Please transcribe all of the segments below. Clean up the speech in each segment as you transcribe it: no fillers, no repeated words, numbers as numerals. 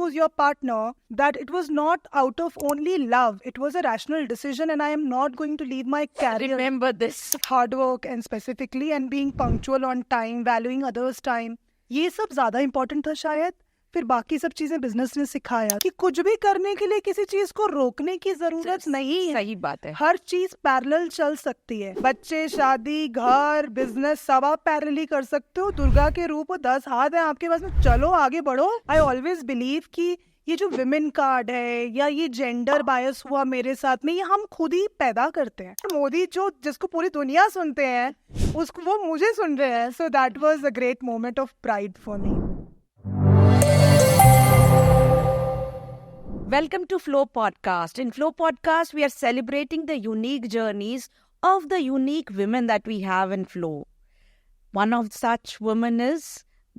choose your partner, that it was not out of only love. It was a rational decision, and I am not going to leave my career. Remember this. Hard work and specifically, and being punctual on time, valuing others' time. ये सब ज़्यादा important था शायद. फिर बाकी सब चीजें business ने सिखाया कि कुछ भी करने के लिए किसी चीज को रोकने की जरूरत नहीं है. सही बात है. हर चीज पैरेलल चल सकती है. बच्चे, शादी, घर, बिजनेस सब आप पैरेलली कर सकते हो. दुर्गा के रूप 10 हाथ है आपके पास में, चलो आगे बढ़ो. आई ऑलवेज बिलीव कि ये जो विमेन कार्ड है या ये जेंडर बायस हुआ मेरे साथ में, ये हम खुद ही पैदा करते हैं. मोदी जिसको पूरी दुनिया सुनते हैं, उसको वो मुझे सुन रहे हैं. So that was a great moment of pride for me. Welcome to FLO Podcast. In FLO Podcast, we are celebrating the unique journeys of the unique women that we have in FLO. One of such women is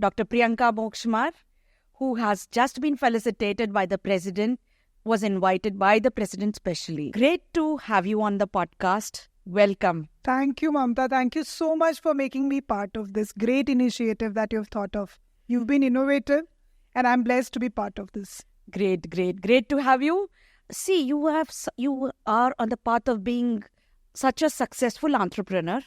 Dr. Priyanka Mokshmar, who has just been felicitated by the President, was invited by the President specially. Great to have you on the podcast. Welcome. Thank you, Mamta. Thank you so much for making me part of this great initiative that you've thought of. You've been innovative, and I'm blessed to be part of this. Great to have you. See, you are on the path of being such a successful entrepreneur.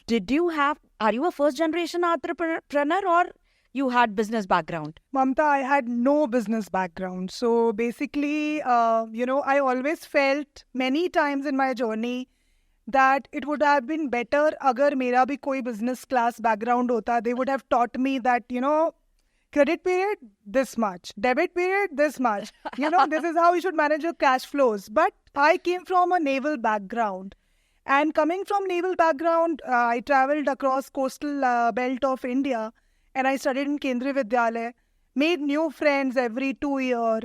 Are you a first generation entrepreneur or you had business background? Mamta, I had no business background. So basically, I always felt many times in my journey that it would have been better agar mera bhi koi business class background hota. They would have taught me that, credit period, this much. Debit period, this much. This is how you should manage your cash flows. But I came from a naval background. And coming from naval background, I traveled across coastal belt of India. And I studied in Kendriya Vidyalaya. Made new friends every 2 years.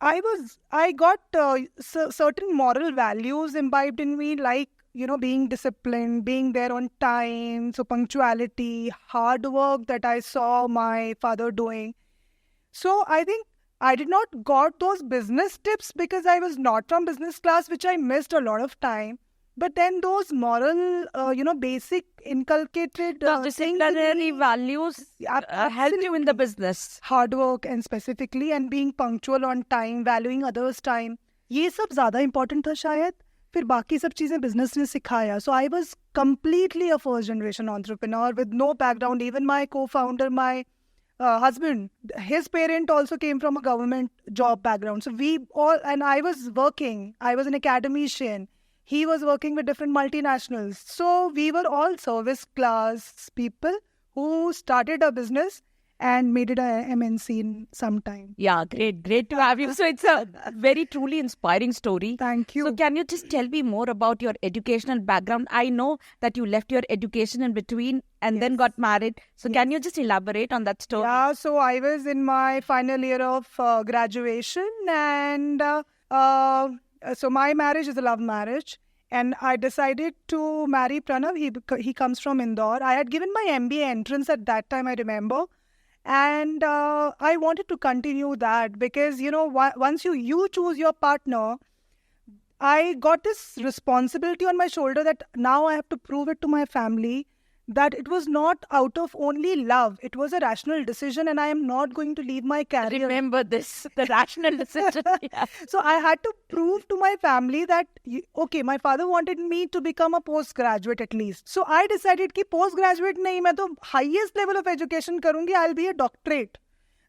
I got certain moral values imbibed in me, like, being disciplined, being there on time, so punctuality, hard work that I saw my father doing. So I think I did not got those business tips because I was not from business class, which I missed a lot of time. But then those moral, basic inculcated disciplinary values help you in the business. Hard work and specifically, and being punctual on time, valuing others' time. ये सब ज़्यादा important था शायद. फिर बाकी सब चीजें business ने सिखाया. So I was completely a first generation entrepreneur with no background. Even my co-founder, my husband, his parent also came from a government job background. So and I was working. I was an academician. He was working with different multinationals. So we were all service class people who started a business and made it a MNC in some time. Yeah, great to have you. So it's a very truly inspiring story. Thank you. So can you just tell me more about your educational background? I know that you left your education in between and then got married. So can you just elaborate on that story? Yeah, so I was in my final year of graduation, and so my marriage is a love marriage. And I decided to marry Pranav. He comes from Indore. I had given my MBA entrance at that time, I remember. And I wanted to continue that because, once you choose your partner, I got this responsibility on my shoulder that now I have to prove it to my family that it was not out of only love. It was a rational decision, and I am not going to leave my career. Remember this, the rational decision. Yeah. So I had to prove to my family that, okay, my father wanted me to become a postgraduate at least. So I decided कि postgraduate नहीं, मैं तो highest level of education करूँगी. I'll be a doctorate.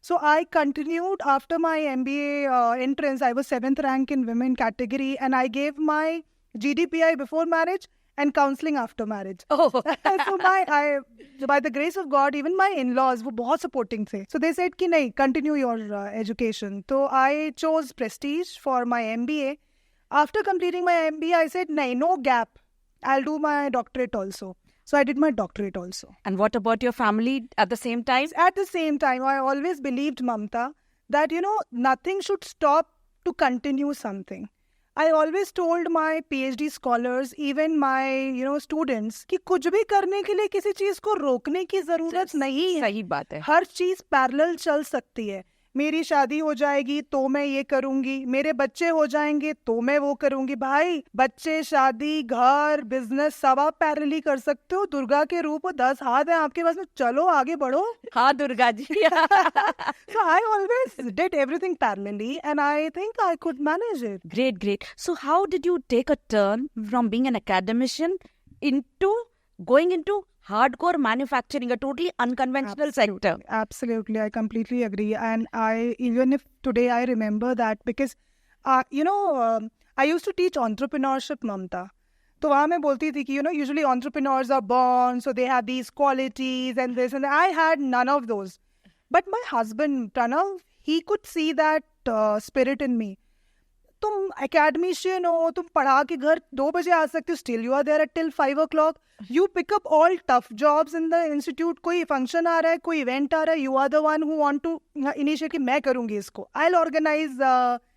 So I continued after my MBA entrance. I was 7th rank in women category, and I gave my GDPI before marriage and counseling after marriage. Oh. So by the grace of God, even my in-laws were बहुत supporting थे. So they said कि नहीं, continue your education. So I chose Prestige for my MBA. After completing my MBA, I said नहीं, no gap. I'll do my doctorate also. So I did my doctorate also. And what about your family at the same time? At the same time, I always believed, Mamta, that, nothing should stop to continue something. I always told my PhD scholars, even my, students, कि कुछ भी करने के लिए किसी चीज को रोकने की जरूरत नहीं है. सही बात है. हर चीज पैरेलल चल सकती है. मेरी शादी हो जाएगी तो मैं ये करूंगी, मेरे बच्चे हो जाएंगे तो मैं वो करूंगी। भाई बच्चे, शादी, घर, बिजनेस सब आप पैरेलली कर सकते हो। दुर्गा के रूप 10 हाथ है आपके पास में, चलो आगे बढ़ो। हाँ Durga ji. So I always did everything parallelly and I think I could manage it. Great, great. So how did you take a turn from being an academician into going into hardcore manufacturing, a totally unconventional sector? Absolutely, I completely agree. And I, even if today I remember that because, I used to teach entrepreneurship, Mamta. तो वहाँ मैं बोलती थी कि usually entrepreneurs are born, so they have these qualities and this and that. I had none of those. But my husband, Pranav, he could see that spirit in me. तुम academician हो, तुम पढ़ा के घर 2 बजे आ सकते हो, still you are there at till 5 o'clock. You pick up all tough jobs in the institute. कोई function आ रहा है, कोई event आ रहा है, you are the one who want to initiate कि मैं करूँगी इसको. I'll organize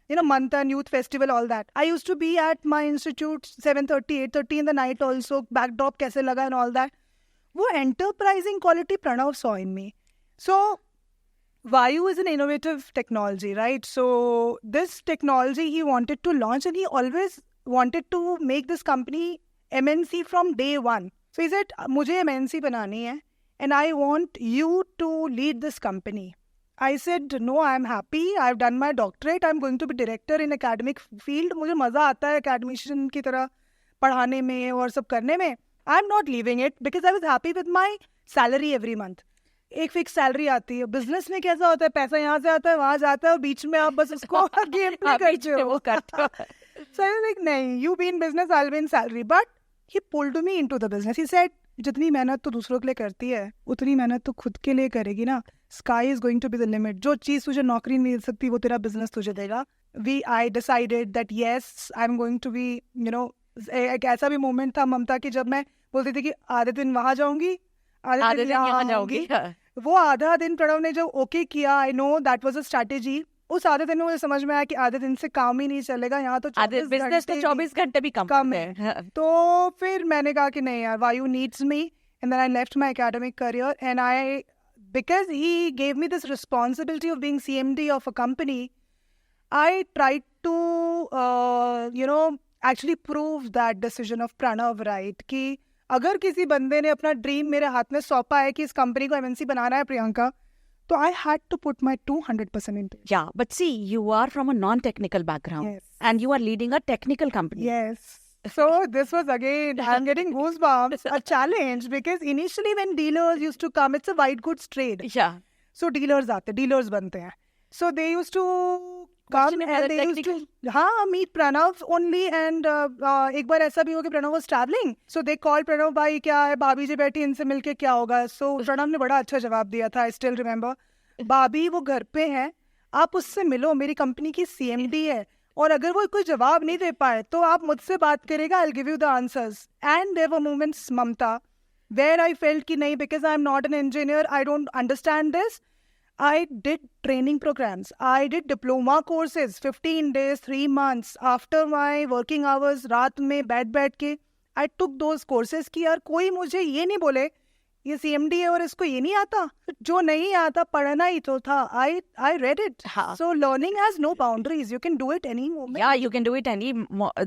Mamta and Youth Festival, all that. I used to be at my institute 7:30, 8:30 in the night also. Backdrop कैसे लगा and all that. वो enterprising quality Pranav saw in me. So Vaayu is an innovative technology, right? So this technology he wanted to launch and he always wanted to make this company MNC from day one. So he said, मुझे MNC बनानी है and I want you to lead this company. I said, no, I'm happy. I've done my doctorate. I'm going to be director in academic field. मुझे मज़ा आता है academician की तरह पढ़ाने में और सब करने में. I'm not leaving it because I was happy with my salary every month. एक फिक्स सैलरी आती है. बिजनेस में कैसा होता है, पैसा यहाँ से आता है वहां जाता है और बीच में आप बस उसको गेम प्ले करते हो. So I was like, नहीं, you be in business, I'll be in salary. But he pulled me into the business. He said, जितनी मेहनत तो दूसरों के लिए करती है उतनी मेहनत तो खुद के लिए करेगी ना. Sky is going to be the limit. जो चीज तुझे नौकरी नहीं दे सकती वो तेरा बिजनेस तुझे देगा. I decided that yes, I'm going to be, एक ऐसा भी मोमेंट था ममता की जब मैं बोलती थी कि आधे दिन वहां जाऊंगी, आधे दिन यहाँ जाऊंगी. वो आधा दिन प्रणव ने जब ओके किया, I know that was a strategy. उस आधे दिन में मुझे समझ में आया कि आधे दिन से काम ही नहीं चलेगा. यहाँ तो 24 घंटे भी कम है. तो फिर मैंने कहा कि नहीं यार, Vayu needs me. And then I left my academic career and I, because he gave me this responsibility of being CMD of a company, I tried to actually prove that decision of Pranav right कि अगर किसी बंदे ने अपना dream मेरे हाथ में सौंपा है कि इस कंपनी को MNC बनाना है प्रियंका, तो I had to put my 200% into it. Yeah, but see, you are from a non-technical background. Yes. And you are leading a technical company. Yes. So this was again, I'm getting goosebumps, a challenge because initially when dealers used to come, it's a white goods trade. Yeah. So dealers बनते हैं. So they used to come and they used to meet Pranav only and एक बार ऐसा भी हो कि Pranav was traveling. So they called Pranav, भाई क्या है, भाभी जी बैठी, इनसे मिलके क्या होगा. So Pranav ने बड़ा अच्छा जवाब दिया था. I still remember. भाभी वो घर पे हैं, आप उससे मिलो, मेरी कंपनी की CMD है. और अगर वो कोई जवाब नहीं दे पाए तो आप मुझसे बात करेगा, I'll give you the answers. And there were moments, Mamta, where I felt कि नहीं, because I'm not an engineer, I don't understand this. I did training programs. I did diploma courses, 15 days, 3 months. After my working hours, रात में बैठ के, I took those courses कि यार कोई मुझे ये नहीं बोले ये CMD है और इसको ये नहीं आता. जो नहीं आता पढ़ना ही तो था. I read it. So learning has no boundaries. You can do it any moment. Yeah, you can do it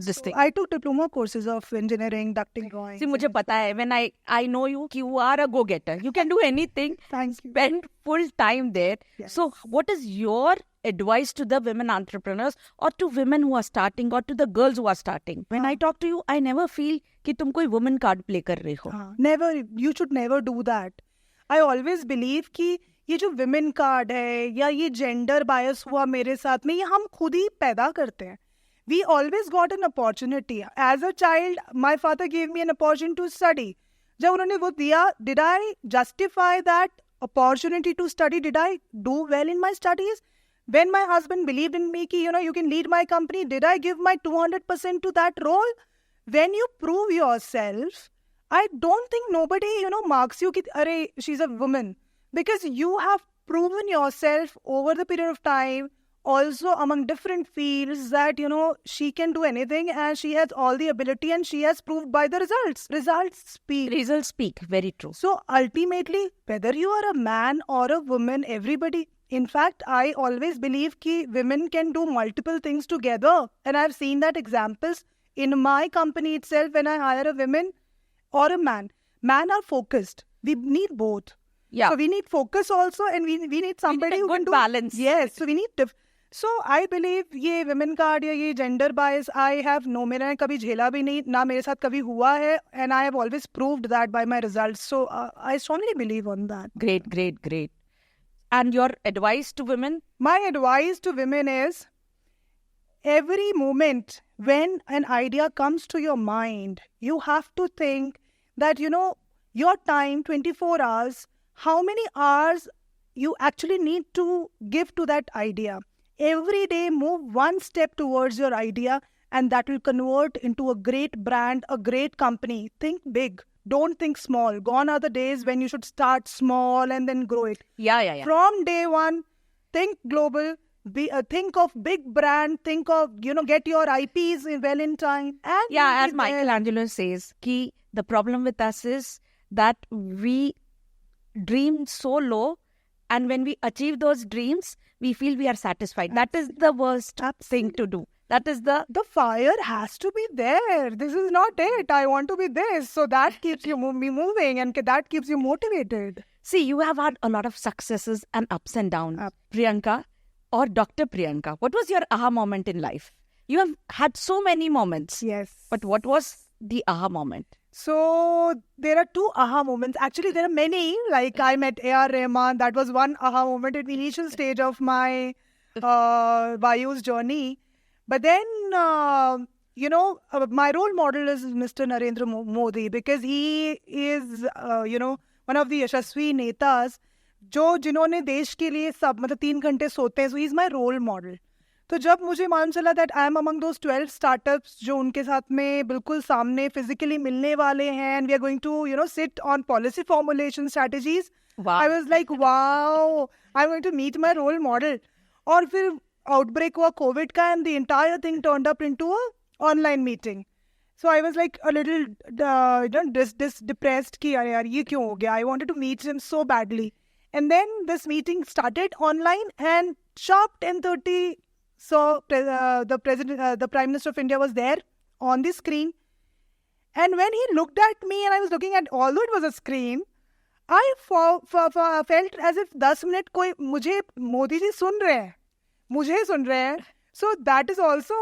this thing. I took diploma courses of engineering, ducting, drawing. See, मुझे पता है, when I know you, you are a go-getter. You can do anything. Thank you. Spend full time there. Yes. So what is your advice to the women entrepreneurs or to women who are starting or to the girls who are starting? When I talk to you, I never feel कि तुम कोई woman card play कर रहे हो. Never. You should never do that. I always believe कि ये जो women card है या ये gender bias हुआ मेरे साथ में, ये हम खुद ही पैदा करते हैं. We always got an opportunity. As a child, my father gave me an opportunity to study. जब उन्होंने वो दिया, did I justify that opportunity to study? Did I do well in my studies? When my husband believed in me कि you can lead my company, did I give my 200% to that role? When you prove yourself, I don't think nobody marks you कि अरे she's a woman, because you have proven yourself over the period of time, also among different fields, that she can do anything and she has all the ability and she has proved by the results. Results speak. Very true. So ultimately, whether you are a man or a woman, everybody, In fact, I always believe that women can do multiple things together. And I've seen that examples in my company itself when I hire a woman or a man. Men are focused. We need both. Yeah. So we need focus also, and we need somebody we need a who can good do balance. Yes. So we need So I believe ये women card या ये gender bias I have no, मैंने कभी झेला भी नहीं, ना मेरे साथ कभी हुआ है, and I have always proved that by my results. So I strongly believe on that. Great. And your advice to women? My advice to women is, every moment when an idea comes to your mind, you have to think that, your time, 24 hours, how many hours you actually need to give to that idea. Every day, move one step towards your idea, and that will convert into a great brand, a great company. Think big. Don't think small. Gone are the days when you should start small and then grow it. Yeah. From day one, think global. Think of big brand. Think of, get your IPs well in time. And as Michelangelo says, the problem with us is that we dream so low, and when we achieve those dreams, we feel we are satisfied. That is the worst thing to do. That is the fire has to be there. This is not it. I want to be this. So that keeps you moving, and that keeps you motivated. See, you have had a lot of successes and ups and downs. Priyanka or Dr. Priyanka, what was your aha moment in life? You have had so many moments. Yes. But what was the aha moment? So there are two aha moments. Actually, there are many. Like I met A.R. Rahman. That was one aha moment at the initial stage of my Vaayu's journey. But then, my role model is Mr. Narendra Modi, because he is, one of the यशस्वी नेताज जिन्होंने देश के लिए 3 घंटे सोते हैं. So he's my role model. तो जब मुझे मालूम चला that I am among those 12 startups जो उनके साथ में बिल्कुल सामने physically मिलने वाले हैं, and we are going to, sit on policy formulation strategies. Wow. I was like, wow, I'm going to meet my role model. और फिर outbreak हुआ COVID का, and the entire thing turned up into a online meeting. So I was like a little depressed कि यार ये क्यों हो गया. I wanted to meet him so badly. And then this meeting started online, and sharp 10:30, so the Prime Minister of India was there on the screen. And when he looked at me and I was looking at, although it was a screen, I felt as if 10 minute कोई मुझे मोदी जी सुन रहे हैं, मुझे सुन रहे हैं. So that is also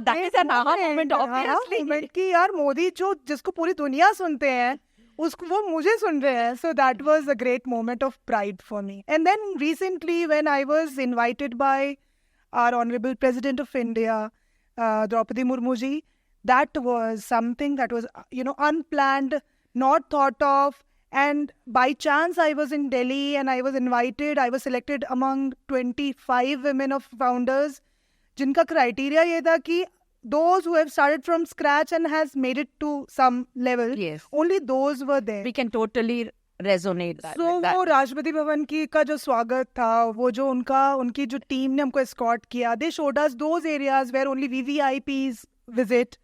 that is an aha moment, obviously. moment कि यार मोदी जिसको पूरी दुनिया सुनते हैं, उसको वो मुझे सुन रहे हैं. So that was a great moment of pride for me. And then recently, when I was invited by our Honorable President of India, Draupadi Murmu ji, that was something that was, unplanned, not thought of. And by chance, I was in Delhi and I was invited. I was selected among 25 women of founders, जिनका criteria ये था कि those who have started from scratch and has made it to some level, yes, only those were there. We can totally resonate that. So वो राष्ट्रपति भवन का जो स्वागत था, वो जो उनकी जो टीम ने हमको escort किया, they showed us those areas where only VVIPs visit.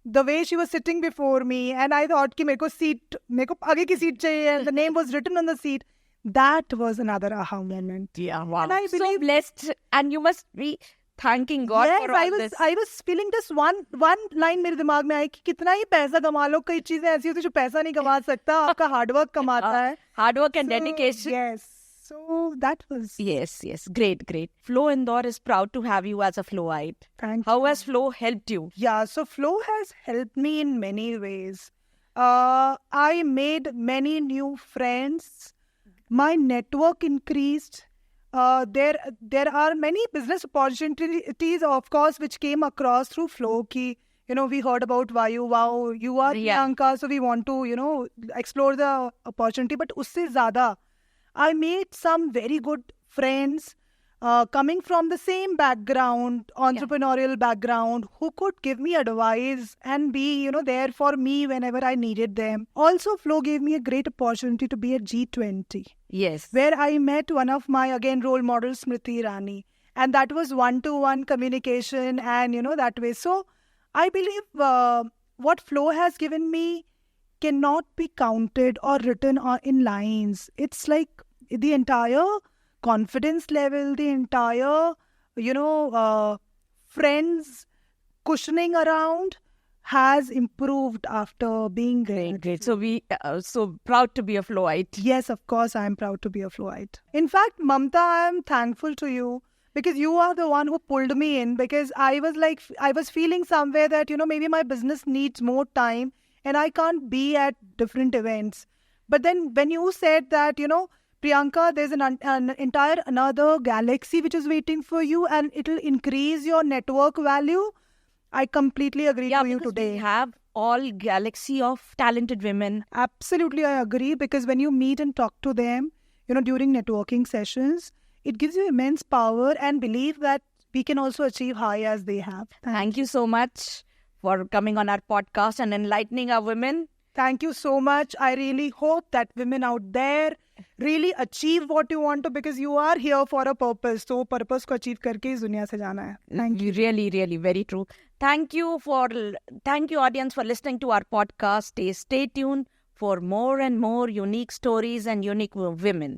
The way she was sitting before me, and I thought कि मेरे को आगे की सीट चाहिए. The name was written on the seat. That was another aha moment. Yeah, wow. And I believe, so blessed, and you must be thanking God for all this. I was feeling this one line मेरे दिमाग में आई कि कितना ही पैसा कमा लो, कई चीजें ऐसी होती जो पैसा नहीं कमा सकता, आपका hard work कमाता है. Hard work and dedication. Yes. So that was... Yes. Great. FLO Indore is proud to have you as a FLOite. Thank How you. has FLO helped you? Yeah, so FLO has helped me in many ways. I made many new friends. My network increased. There are many business opportunities, of course, which came across through FLO. Ki, we heard about Vaayu. Wow, you are Priyanka, so we want to, explore the opportunity. But usse zyada, I made some very good friends coming from the same background, entrepreneurial background, who could give me advice and be, there for me whenever I needed them. Also, FLO gave me a great opportunity to be at G20. Yes. Where I met one of my, again, role models, Smriti Irani. And that was one-to-one communication and, that way. So, I believe what FLO has given me cannot be counted or written in lines. It's like the entire confidence level, the entire, friends cushioning around has improved after being Great. So we so proud to be a Floite. Yes, of course, I am proud to be a Floite. In fact, Mamta, I am thankful to you because you are the one who pulled me in, because I was feeling somewhere that, maybe my business needs more time and I can't be at different events. But then when you said that, Priyanka, there's an entire another galaxy which is waiting for you and it'll increase your network value, I completely agree to you today. We have all galaxy of talented women. Absolutely, I agree, because when you meet and talk to them, during networking sessions, it gives you immense power and belief that we can also achieve high as they have. Thank you so much for coming on our podcast and enlightening our women. Thank you so much. I really hope that women out there really achieve what you want to, because you are here for a purpose. So purpose को achieve करके इस दुनिया से जाना है. Thank you. Really, really, very true. Thank you audience for listening to our podcast. Stay tuned for more and more unique stories and unique women.